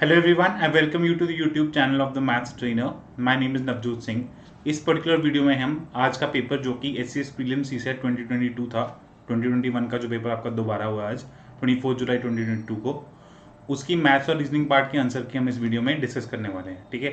Hello everyone, I welcome you to the YouTube channel of the Maths Trainer. My name is Navjot Singh. इस particular video में हम आज का paper जो कि एचसीएस प्रीलिम्स सीसेट 2022 था, 2021 का जो पेपर आपका दोबारा हुआ आज 24 जुलाई 2022 को, उसकी मैथ्स और रीजनिंग पार्ट के आंसर की हम इस वीडियो में डिस्कस करने वाले हैं। ठीक है,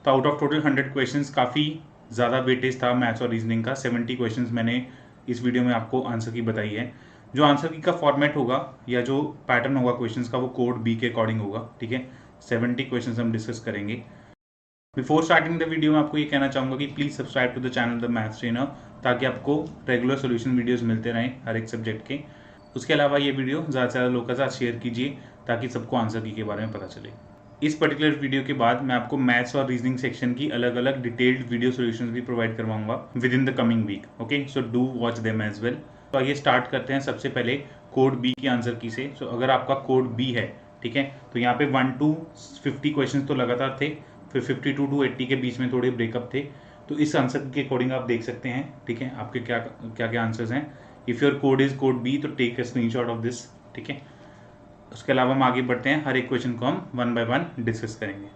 तो आउट ऑफ टोटल 100 क्वेश्चंस काफ़ी ज़्यादा वेटेज था मैथ्स और रीजनिंग का। 70 क्वेश्चंस मैंने इस वीडियो में आपको आंसर की बताई है। जो आंसर की का फॉर्मेट होगा या जो पैटर्न होगा क्वेश्चंस का, वो कोड बी के अकॉर्डिंग होगा। ठीक है, 70 क्वेश्चंस हम डिस्कस करेंगे। बिफोर स्टार्टिंग द वीडियो में आपको ये कहना चाहूँगा कि please subscribe to the channel the maths trainer, ताकि आपको रेगुलर सॉल्यूशन वीडियोस मिलते रहें हर एक सब्जेक्ट के। उसके अलावा ये वीडियो ज़्यादा से ज़्यादा लोगों के साथ शेयर कीजिए ताकि सबको आंसर की के बारे में पता चले। इस पर्टिकुलर वीडियो के बाद मैं आपको मैथ्स और रीजनिंग सेक्शन की अलग अलग डिटेल्ड वीडियो सॉल्यूशंस भी प्रोवाइड करवाऊंगा within the coming week. Okay, so do watch them as well. तो आइए स्टार्ट करते हैं सबसे पहले कोड बी की आंसर की से। सो अगर आपका कोड बी है, ठीक है, तो यहाँ पे 1 to 50 क्वेश्चन तो लगातार थे, फिर 52 to 80 के बीच में थोड़े ब्रेकअप थे। तो इस आंसर के अकॉर्डिंग आप देख सकते हैं, ठीक है, आपके क्या क्या क्या आंसर्स हैं। If your code is code B, तो take a screenshot of this. ठीक है, उसके अलावा हम आगे बढ़ते हैं, हर एक क्वेश्चन को हम वन बाय वन डिस्कस करेंगे।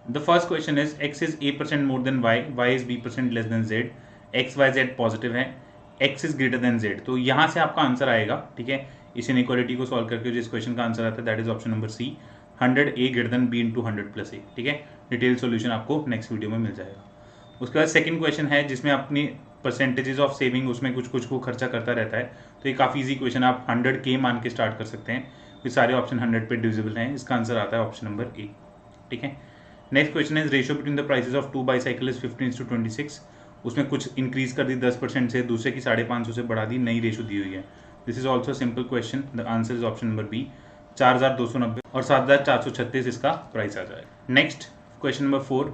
The first question is x is a% more than y is b% less than z, x y z positive है, x is greater than z। तो यहाँ से आपका आंसर आएगा। ठीक है, इस इनइक्वालिटी को सॉल्व करके जिस क्वेश्चन का आंसर आता है that is option number C, 100a greater than b into 100+a। ठीक है, डिटेल सॉल्यूशन आपको नेक्स्ट वीडियो में मिल जाएगा। उसके बाद सेकंड क्वेश्चन है जिसमें अपनी परसेंटेजेस ऑफ सेविंग उसमें कुछ कुछ को खर्चा करता रहता है। तो ये काफ़ी इजी क्वेश्चन, आप 100k मान के स्टार्ट कर सकते हैं। ये सारे ऑप्शन 100 पे डिविजिबल हैं। इसका आंसर आता है ऑप्शन नंबर ए। ठीक है, next question is ratio between the prices of 2 bicycle is 15:26। उसमें कुछ इंक्रीज कर दी 10% से, दूसरे की 550 से बढ़ा दी, नई रेशियो दी हुई है। This is also simple question, the answer is option number B, 4290 और 7436 इसका प्राइस आ जाएगा। Next question number 4,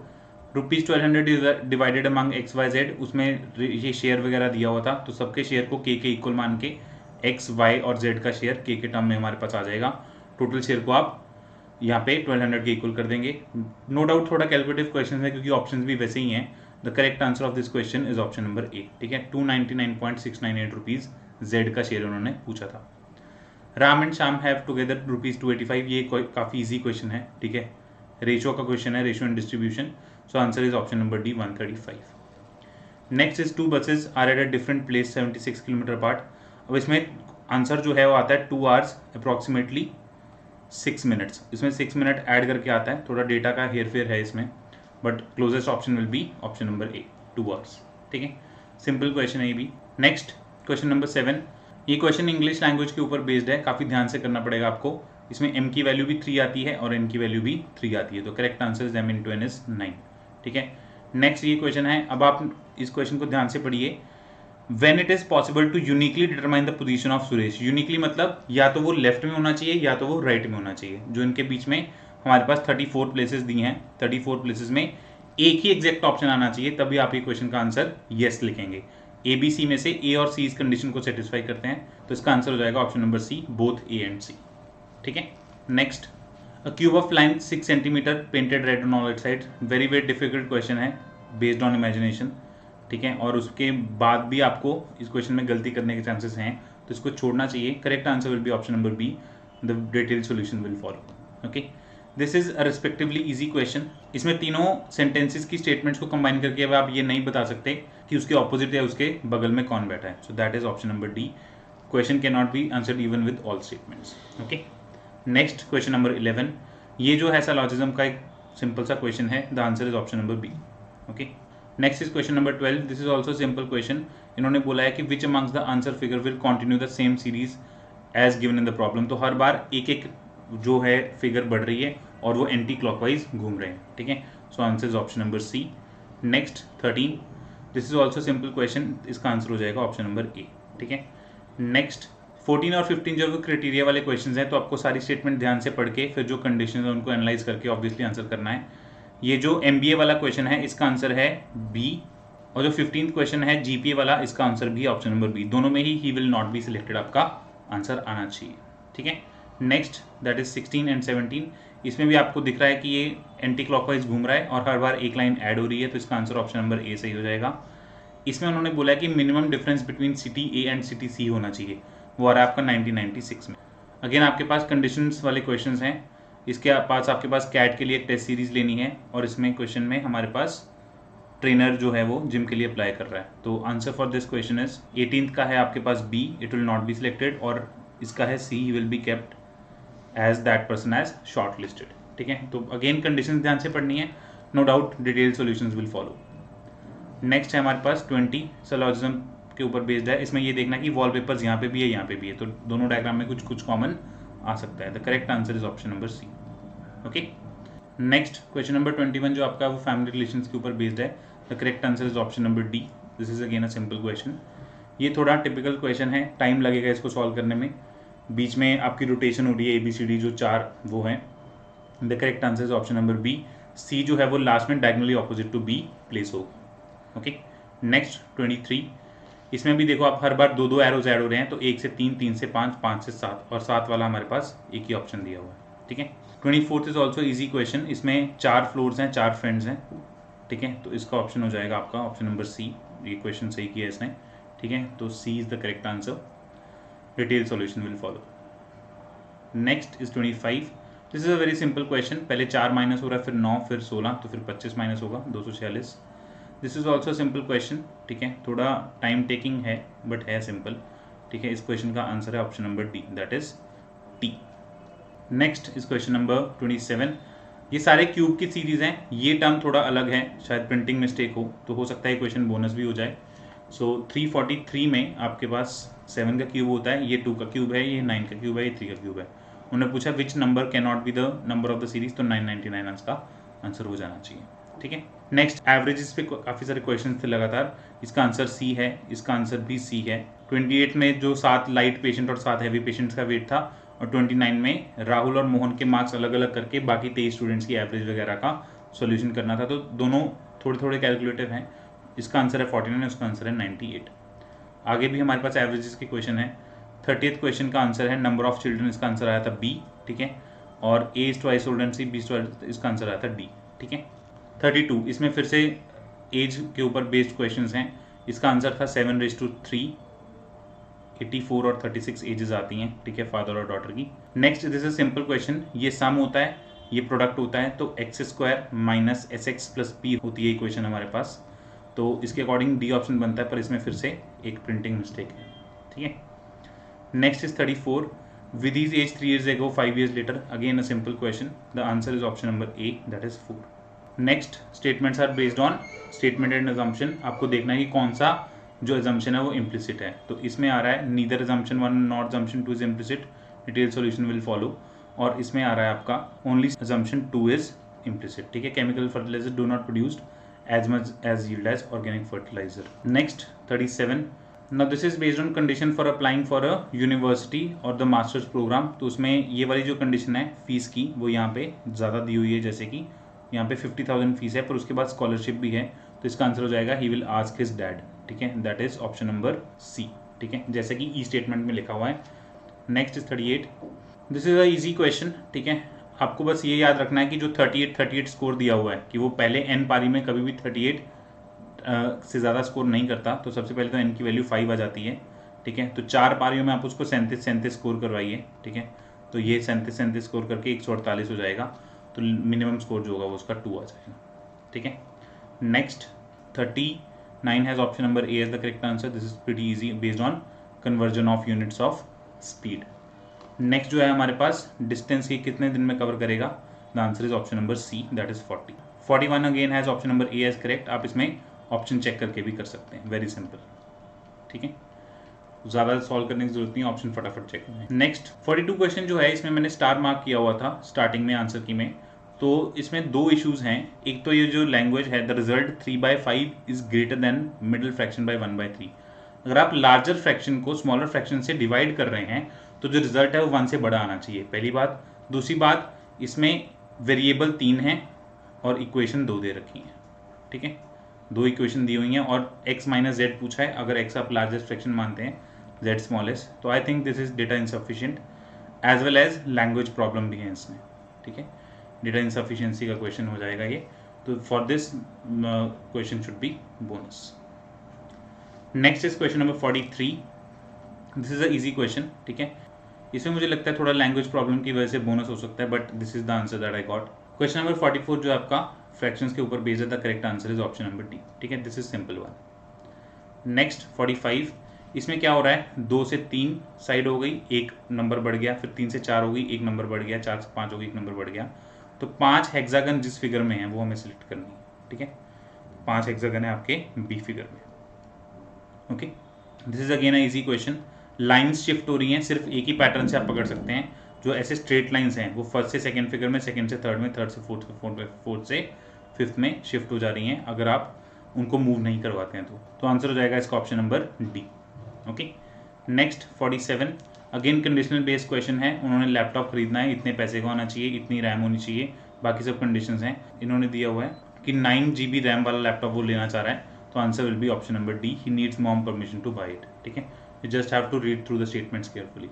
₹1200 divided among X Y Z. उसमें ये शेयर वगैरह दिया हुआ था, तो सबके शेयर को के इक्वल मान के एक्स वाई और जेड का शेयर के टर्म में हमारे पास आ जाएगा। टोटल शेयर को आप यहाँ पे 1200 के इक्वल कर देंगे। नो डाउट थोड़ा कैलकुलेटिव क्वेश्चन है क्योंकि ऑप्शंस भी वैसे ही हैं। The correct answer of this question is option number ए। ठीक है, 299.698 रुपीज जेड का शेयर उन्होंने पूछा था। Ram and Shyam have together ₹285। ये काफ़ी इजी क्वेश्चन है। ठीक है, रेशियो का क्वेश्चन है, ratio and distribution. So answer is option number D, 135। Next is 2 buses are at a different place 76 kilometre apart. अब इसमें आंसर जो है वो आता है 2 hours अप्रॉक्सीमेटली 6 minutes। इसमें 6 मिनट ऐड करके आता है, थोड़ा डेटा का हेर फेर है इसमें, but closest option will be option number A, 2 hours। ठीक है, सिंपल क्वेश्चन है ये भी। नेक्स्ट क्वेश्चन नंबर 7, ये क्वेश्चन इंग्लिश लैंग्वेज के ऊपर बेस्ड है, काफ़ी ध्यान से करना पड़ेगा आपको। इसमें m की वैल्यू भी 3 आती है और n की वैल्यू भी 3 आती है, तो correct answer is m into n is 9। ठीक है, नेक्स्ट ये क्वेश्चन है, अब आप इस क्वेश्चन को ध्यान से पढ़िए। When it is possible to uniquely determine the position of Suresh. Uniquely मतलब या तो वो लेफ्ट में होना चाहिए या तो वो राइट में होना चाहिए। जो इनके बीच में हमारे पास 34 प्लेसेस दी हैं, 34 प्लेसेस में एक ही एग्जैक्ट ऑप्शन आना चाहिए, तभी आप ये क्वेश्चन का आंसर येस लिखेंगे। ए बी सी में से ए और सी इस कंडीशन को सेटिस्फाई करते हैं, तो इसका आंसर हो जाएगा option number C, both A and C. ठीक है, next, a cube of line 6 centimetre painted red on all side. Very very difficult question है, बेस्ड ऑन इमेजिनेशन। ठीक है, और उसके बाद भी आपको इस क्वेश्चन में गलती करने के चांसेस हैं, तो इसको छोड़ना चाहिए। Correct answer will be option number B, the detail solution will follow. Okay, this is a respectively easy question. इसमें तीनों सेंटेंसेस की स्टेटमेंट्स को कंबाइन करके अब आप ये नहीं बता सकते कि उसके ऑपोजिट या उसके बगल में कौन बैठा है। So that is option number D, question can not be answered even with all statements. Okay, next question number 11, ये जो है सैलॉजिज्म का एक सिंपल सा क्वेश्चन है, the answer is option number B. Okay, next is question number 12, this is also simple question. इन्होंने बोला है कि which amongst the answer figure will continue the same series as given in the problem. तो हर बार एक एक जो है फिगर बढ़ रही है और वो एंटी क्लॉकवाइज घूम रहे हैं। ठीक है, so answer is option number C. Next 13, this is also simple question, इसका आंसर हो जाएगा ऑप्शन नंबर ए। ठीक है, नेक्स्ट 14 और 15 जो क्राइटेरिया वाले क्वेश्चन हैं, तो आपको सारी स्टेटमेंट ध्यान से पढ़ के फिर जो कंडीशन है उनको एनालाइज करके ऑब्वियसली आंसर करना है। ये जो MBA वाला क्वेश्चन है इसका आंसर है बी, और जो 15th क्वेश्चन है GPA वाला, इसका आंसर भी ऑप्शन नंबर बी। दोनों में ही विल नॉट बी सिलेक्टेड आपका आंसर आना चाहिए। ठीक है, नेक्स्ट दैट इज 16 एंड 17। इसमें भी आपको दिख रहा है कि ये एंटी क्लॉकवाइज घूम रहा है और हर बार एक लाइन ऐड हो रही है, तो इसका आंसर ऑप्शन नंबर ए सही हो जाएगा। इसमें उन्होंने बोला है कि minimum difference between city A and city C होना चाहिए, वो आ रहा है आपका 1996 में। अगेन आपके पास कंडीशंस वाले क्वेश्चंस हैं, इसके पास आपके पास कैट के लिए एक टेस्ट सीरीज लेनी है और इसमें क्वेश्चन में हमारे पास ट्रेनर जो है वो जिम के लिए अप्लाई कर रहा है। तो answer for this question is 18th का है आपके पास B, it will not be selected, और इसका है C, he will be kept as that person as shortlisted. ठीक है, तो अगेन कंडीशन ध्यान से पढ़नी है, no doubt detail solutions will follow. Next है हमारे पास 20 सिलोजिज्म के ऊपर बेस्ड है। इसमें ये देखना कि वॉलपेपर्स यहाँ पे भी है, यहाँ पे भी है, तो दोनों डायग्राम में कुछ कुछ कॉमन आ सकता है। The correct answer is option number C. Okay, next question number 21 जो आपका वो फैमिली रिलेशंस के ऊपर बेस्ड है। The correct answer is option number D. This is again a simple question. ये थोड़ा टिपिकल क्वेश्चन है, टाइम लगेगा इसको सॉल्व करने में। बीच में आपकी रोटेशन हो रही है ABCD जो 4 वो हैं। The correct answer is option number B. C जो है वो लास्ट में diagonally opposite to B place होगा। Okay, next 23। इसमें भी देखो आप हर बार 2 एरोज ऐड हो रहे हैं, तो 1 से 3, 3 से 5, 5 से 7 और 7 वाला हमारे पास एक ही ऑप्शन दिया हुआ है। ठीक है, 24th is also easy question. इसमें 4 फ्लोर्स हैं, 4 फ्रेंड्स हैं। ठीक है, तो इसका ऑप्शन हो जाएगा आपका ऑप्शन नंबर सी। ये क्वेश्चन सही किया इसने। ठीक है, तो C is the correct answer. Detail solution will follow. Next is 25। This is a very simple question. पहले 4 माइनस हो रहा है, फिर 9, फिर 16, तो फिर 25 माइनस होगा 246। This is also simple question. ठीक है, थोड़ा टाइम टेकिंग है बट है सिंपल। ठीक है, इस क्वेश्चन का आंसर है option number D, that is T. Next is question number 27। ये सारे क्यूब की सीरीज हैं। ये टर्म थोड़ा अलग है, शायद प्रिंटिंग मिस्टेक हो सकता है क्वेश्चन बोनस भी हो जाए। सो 343 में आपके पास 7 का क्यूब होता है, ये 2 का क्यूब है, ये 9 का क्यूब है, ये 3 का क्यूब है। उन्होंने पूछा which number can not be the number of the series, तो 999 इसका आंसर हो जाना चाहिए। ठीक है, नेक्स्ट एवरेजेस पे काफ़ी सारे क्वेश्चन थे लगातार। इसका आंसर सी है, इसका आंसर भी सी है। 28 में जो 7 लाइट पेशेंट और 7 हैवी पेशेंट्स का वेट था, और 29 में राहुल और मोहन के मार्क्स अलग अलग करके बाकी 23 स्टूडेंट्स की एवरेज वगैरह का सॉल्यूशन करना था। तो दोनों थोड़े थोड़े कैलकुलेटिव हैं। इसका आंसर है 49, उसका आंसर है 98। आगे भी हमारे पास एवरेजेस के क्वेश्चन है। 30th क्वेश्चन का आंसर है नंबर ऑफ चिल्ड्रन, इसका आंसर आया था बी। ठीक है, और A is twice older than C, B is twice, इसका आंसर आया था डी। ठीक है, 32 इसमें फिर से एज के ऊपर बेस्ड क्वेश्चंस हैं। इसका आंसर था 7/3। 84 और 36 एजेस आती हैं। ठीक है, फादर और डॉटर की। Next this is simple question. ये सम होता है, ये प्रोडक्ट होता है, तो x² minus SX plus P होती है इक्वेशन हमारे पास। तो इसके अकॉर्डिंग डी ऑप्शन बनता है, पर इसमें फिर से एक प्रिंटिंग मिस्टेक है। ठीक है, next is 34। With his age 3 years ago, 5 years later, again a simple question. The answer is option number A, that is 4. Next, statements are based on statement and assumption. आपको देखना है कि कौन सा जो assumption है वो implicit है। तो इसमें आ रहा है neither assumption 1 nor assumption 2 is implicit. Detailed solution will follow. और इसमें आ रहा है आपका only assumption 2 is implicit. ठीक है, chemical fertilizer do not produced as much as yield as organic fertilizer. Next, 37. Now this is based on condition for applying for a university or the master's program. तो उसमें ये वाली जो condition है fees की, वो यहाँ पे ज़्यादा दी हुई है। जैसे कि यहाँ पे 50,000 फीस है, पर उसके बाद स्कॉलरशिप भी है। तो इसका आंसर हो जाएगा he will ask his dad. ठीक है, that is option number C. ठीक है, जैसे कि ई स्टेटमेंट में लिखा हुआ है। Next is 38। This is a easy question. ठीक है, आपको बस ये याद रखना है कि जो 38 स्कोर दिया हुआ है कि वो पहले एन पारी में कभी भी 38 से ज़्यादा स्कोर नहीं करता। तो सबसे पहले तो एन की वैल्यू 5 आ जाती है। ठीक है, तो 4 पारियों में आप उसको 37 स्कोर करवाइए। ठीक है, तो ये 37 स्कोर करके 148 हो जाएगा। तो मिनिमम स्कोर जो होगा वो उसका 2 आ जाएगा। ठीक है, next 39 has option number A as the correct answer. This is pretty easy based on conversion of units of speed. Next जो है हमारे पास डिस्टेंस की कितने दिन में कवर करेगा, the answer is option number C, that is 40। 41 again has option number A as correct. आप इसमें ऑप्शन चेक करके भी कर सकते हैं, वेरी सिंपल। ठीक है, ज़्यादा सॉल्व करने की जरूरत नहीं, ऑप्शन फटाफट चेक करें। नेक्स्ट 42 क्वेश्चन जो है इसमें मैंने स्टार मार्क किया हुआ था स्टार्टिंग में आंसर की में। तो इसमें 2 इश्यूज हैं। एक तो ये जो लैंग्वेज है, the result 3/5 is greater than middle fraction by 1/3। अगर आप लार्जर फ्रैक्शन को स्मॉलर फ्रैक्शन से डिवाइड कर रहे हैं तो जो रिजल्ट है वो 1 से बड़ा आना चाहिए, पहली बात। दूसरी बात, इसमें वेरिएबल 3 है और इक्वेशन 2 दे रखी है। ठीक है, 2 इक्वेशन दी हुई हैं और x माइनस जेड पूछा है। अगर x आप लार्जेस्ट फ्रैक्शन मानते हैं, z स्मॉलेस्ट, तो I think this is data insufficient as well as language problem भी है इसमें। ठीक है, डेटा इनसफिशिएंसी का क्वेश्चन हो जाएगा ये। तो for this question should be bonus. Next is question number 43। This is a easy question. ठीक है, इसमें मुझे लगता है थोड़ा लैंग्वेज प्रॉब्लम की वजह से बोनस हो सकता है, but this is the answer that I got. Question number 44 जो आपका फ्रैक्शंस के ऊपर बेस्ड है, the correct answer is option number D. ठीक है, this is simple one. Next 45, इसमें क्या हो रहा है, 2 से 3 साइड हो गई, एक नंबर बढ़ गया, फिर 3 से 4 हो गई, एक नंबर बढ़ गया, 4 से 5 हो गई, एक नंबर बढ़ गया। तो 5 हेक्सागन जिस फिगर में है वो हमें सिलेक्ट करनी है। ठीक है, 5 हेक्सागन है आपके बी फिगर में। Okay, this is again a easy question. Lines shift हो रही हैं, सिर्फ एक ही पैटर्न से आप पकड़ सकते हैं। जो ऐसे स्ट्रेट लाइंस हैं वो फर्स्ट से सेकंड फिगर में, सेकंड से थर्ड में, थर्ड से फोर्थ में, फोर्थ से फिफ्थ में शिफ्ट हो जा रही हैं अगर आप उनको मूव नहीं करवाते हैं तो आंसर हो जाएगा इसका option number D. Okay, next 47, again conditional based question है। उन्होंने लैपटॉप खरीदना है, इतने पैसे का होना चाहिए, इतनी रैम होनी चाहिए, बाकी सब कंडीशंस हैं। इन्होंने दिया हुआ है कि 9 GB रैम वाला लैपटॉप वो लेना चाह रहा है, तो answer will be option number D, he needs mom permission to buy it. ठीक है, you just have to read through the statements carefully.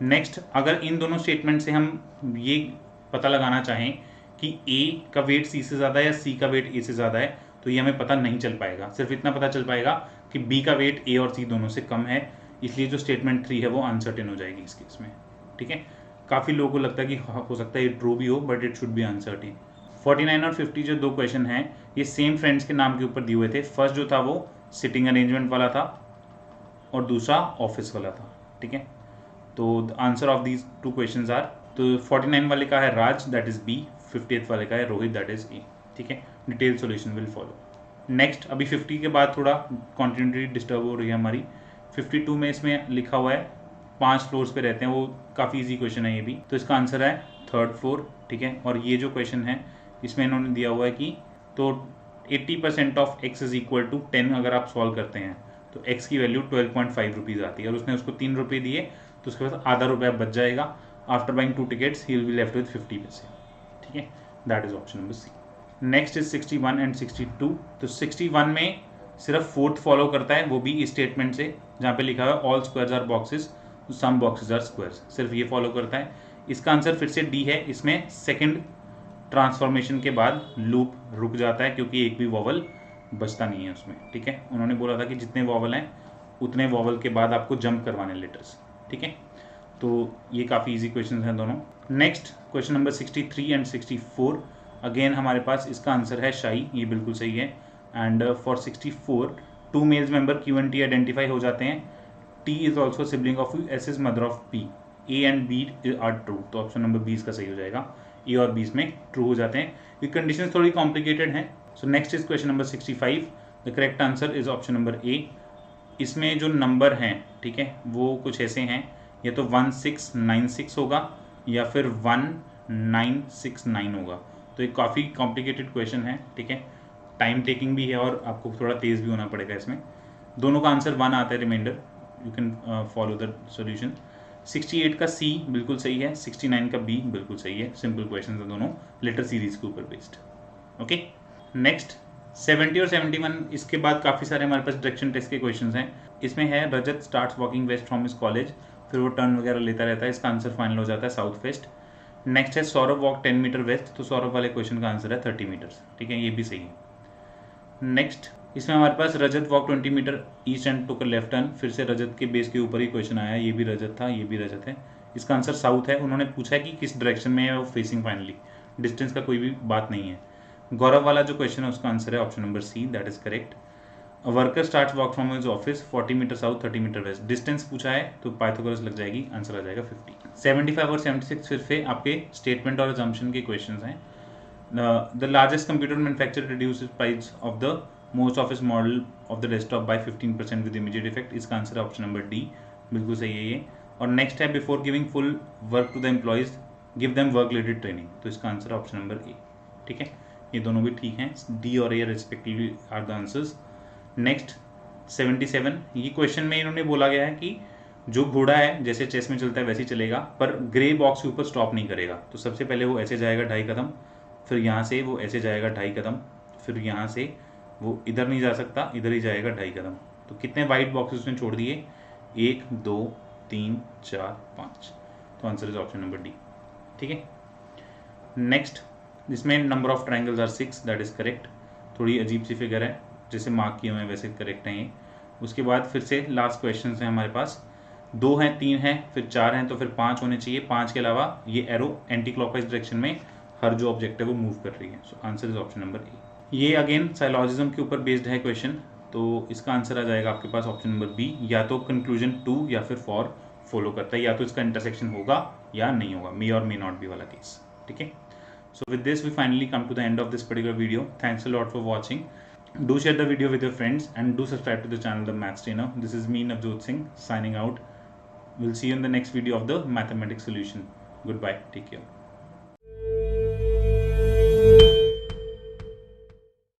Next, अगर इन दोनों स्टेटमेंट से हम ये पता लगाना चाहें कि ए का वेट सी से ज़्यादा है या सी का वेट ए से ज़्यादा है, तो ये हमें पता नहीं चल पाएगा। सिर्फ इतना पता चल पाएगा कि बी का वेट ए और सी दोनों से कम है, इसलिए जो स्टेटमेंट 3 है वो अनसर्टेन हो जाएगी इस केस में। ठीक है, काफ़ी लोगों को लगता है कि हो सकता है ये ट्रू भी हो, but it should be uncertain. 49 और 50 जो दो क्वेश्चन हैं, ये सेम फ्रेंड्स के नाम के ऊपर दिए हुए थे। फर्स्ट जो था वो सिटिंग अरेंजमेंट वाला था और दूसरा ऑफिस वाला था। ठीक है, तो the answer of these two questions are, तो 49 वाले का है राज, दैट इज बी, 58 वाले का है रोहित, दैट इज ए। ठीक है, detail solution will follow. Next, अभी 50 के बाद थोड़ा कॉन्टिन्यूटी डिस्टर्ब हो रही है हमारी। 52 में इसमें लिखा हुआ है 5 फ्लोर्स पे रहते हैं, वो काफ़ी इजी क्वेश्चन है ये भी, तो इसका आंसर है 3rd फ्लोर। ठीक है, और ये जो क्वेश्चन है इसमें इन्होंने दिया हुआ है कि तो 80% of x is equal to 10 अगर आप सॉल्व करते हैं तो x की वैल्यू 12.5 रुपीज़ आती है, और उसने उसको 3 रुपये दिए तो उसके पास आधा रुपया बच जाएगा। After buying 2 tickets he will be left with 50 पैसे। ठीक है, that is option number C. Next is 61 and 62। तो 61 में सिर्फ 4th फॉलो करता है, वो भी इस स्टेटमेंट से जहाँ पे लिखा हुआ है all squares are boxes, some boxes are squares, सिर्फ ये फॉलो करता है। इसका आंसर फिर से डी है। इसमें सेकंड ट्रांसफॉर्मेशन के बाद लूप रुक जाता है क्योंकि एक भी वॉवल बचता नहीं है उसमें। ठीक है, उन्होंने बोला था कि जितने वॉवल हैं उतने वॉवल के बाद आपको जंप करवाने लेटर्स। ठीक है, तो ये काफ़ी इजी क्वेश्चन हैं दोनों। Next question number 63 and 64, again हमारे पास इसका आंसर है शाही, ये बिल्कुल सही है। And for 64, 2 males member Q and T identify हो जाते हैं। T is also sibling of U, S is mother of P, A and B are true, तो ऑप्शन नंबर बी इसका सही हो जाएगा। ए और बी में ट्रू हो जाते हैं। ये कंडीशन थोड़ी कॉम्प्लिकेटेड हैं। So next is question number 65, the correct answer is option number ए। इसमें जो नंबर हैं, ठीक है, वो कुछ ऐसे हैं, या तो 1696 होगा या फिर 1969 होगा। तो एक काफ़ी कॉम्प्लिकेटेड क्वेश्चन है। ठीक है, टाइम टेकिंग भी है और आपको थोड़ा तेज़ भी होना पड़ेगा इसमें। दोनों का आंसर 1 आता है, reminder you can follow the solution. 68 का सी बिल्कुल सही है, 69 का बी बिल्कुल सही है। सिंपल क्वेश्चन है दोनों, लेटर सीरीज के ऊपर बेस्ड। ओके, नेक्स्ट 70 और 71, इसके बाद काफ़ी सारे हमारे पास डायरेक्शन टेस्ट के क्वेश्चंस हैं। इसमें है Rajat starts walking west from his college, फिर वो टर्न वगैरह लेता रहता है, इसका आंसर फाइनल हो जाता है साउथ वेस्ट। नेक्स्ट है सौरभ वॉक 10 मीटर वेस्ट, तो सौरभ वाले क्वेश्चन का आंसर है 30 मीटर्स। ठीक है, ये भी सही है। नेक्स्ट इसमें हमारे पास Rajat walk 20 metre east and took left turn, फिर से रजत के बेस के ऊपर ही क्वेश्चन आया, ये भी रजत था, ये भी रजत है। इसका आंसर साउथ है। उन्होंने पूछा है कि किस डायरेक्शन में है वो फेसिंग, फाइनली डिस्टेंस का कोई भी बात नहीं है। गौरव वाला जो क्वेश्चन है उसका आंसर है option number C, that is correct. A worker starts walk from his office 40 metre south 30 metre west, distance पूछा है तो पाइथागोरस लग जाएगी, आंसर आ जाएगा 50। 75 और 76 फिर से आपके स्टेटमेंट और अजम्पशन के क्वेश्चंस हैं। The largest computer manufacturer reduces price of the most office model of the desktop by 15% with immediate effect, इसका आंसर है ऑप्शन नंबर डी, बिल्कुल सही है ये। और नेक्स्ट है before giving full work to the employees give them work related training, तो इसका आंसर है ऑप्शन नंबर ए। ठीक है, ये दोनों भी ठीक हैं, डी और A respectively are the answers. Next 77, ये क्वेश्चन में इन्होंने बोला गया है कि जो घोड़ा है जैसे चेस में चलता है वैसे ही चलेगा, पर ग्रे बॉक्स के ऊपर स्टॉप नहीं करेगा। तो सबसे पहले वो ऐसे जाएगा 2.5 कदम, फिर यहाँ से वो ऐसे जाएगा 2.5 कदम, फिर यहाँ से वो इधर नहीं जा सकता, इधर ही जाएगा 2.5 कदम। तो कितने वाइट बॉक्सेस उसने छोड़ दिए, 1 2 3 4 5, तो answer is option number D. ठीक है, नेक्स्ट जिसमें number of triangles are 6, that is correct. थोड़ी अजीब सी फिगर है, जैसे मार्क किए हुए हैं वैसे करेक्ट हैं ये। उसके बाद फिर से लास्ट क्वेश्चन है हमारे पास। 2 हैं, 3 हैं, फिर 4 हैं, तो फिर 5 होने चाहिए। 5 के अलावा ये एरो एंटी क्लॉकवाइज डायरेक्शन में हर जो ऑब्जेक्ट है वो मूव कर रही है। So answer is option number ए। ये अगेन साइलॉजिज्म के ऊपर बेस्ड है क्वेश्चन, तो इसका आंसर आ जाएगा आपके पास ऑप्शन नंबर बी। या तो कंक्लूजन 2 या फिर 4 फॉलो करता है, या तो इसका इंटरसेक्शन होगा या नहीं होगा, मे और मे नॉट बी वाला केस। ठीक है, so with this we finally come to the end of this particular video. Thanks a lot for watching. Do share the video with your friends and do subscribe to the channel The Maths Trainer. This is me, Navjot Singh, signing out. We'll see you in the next video of the mathematics solution. Goodbye, take care.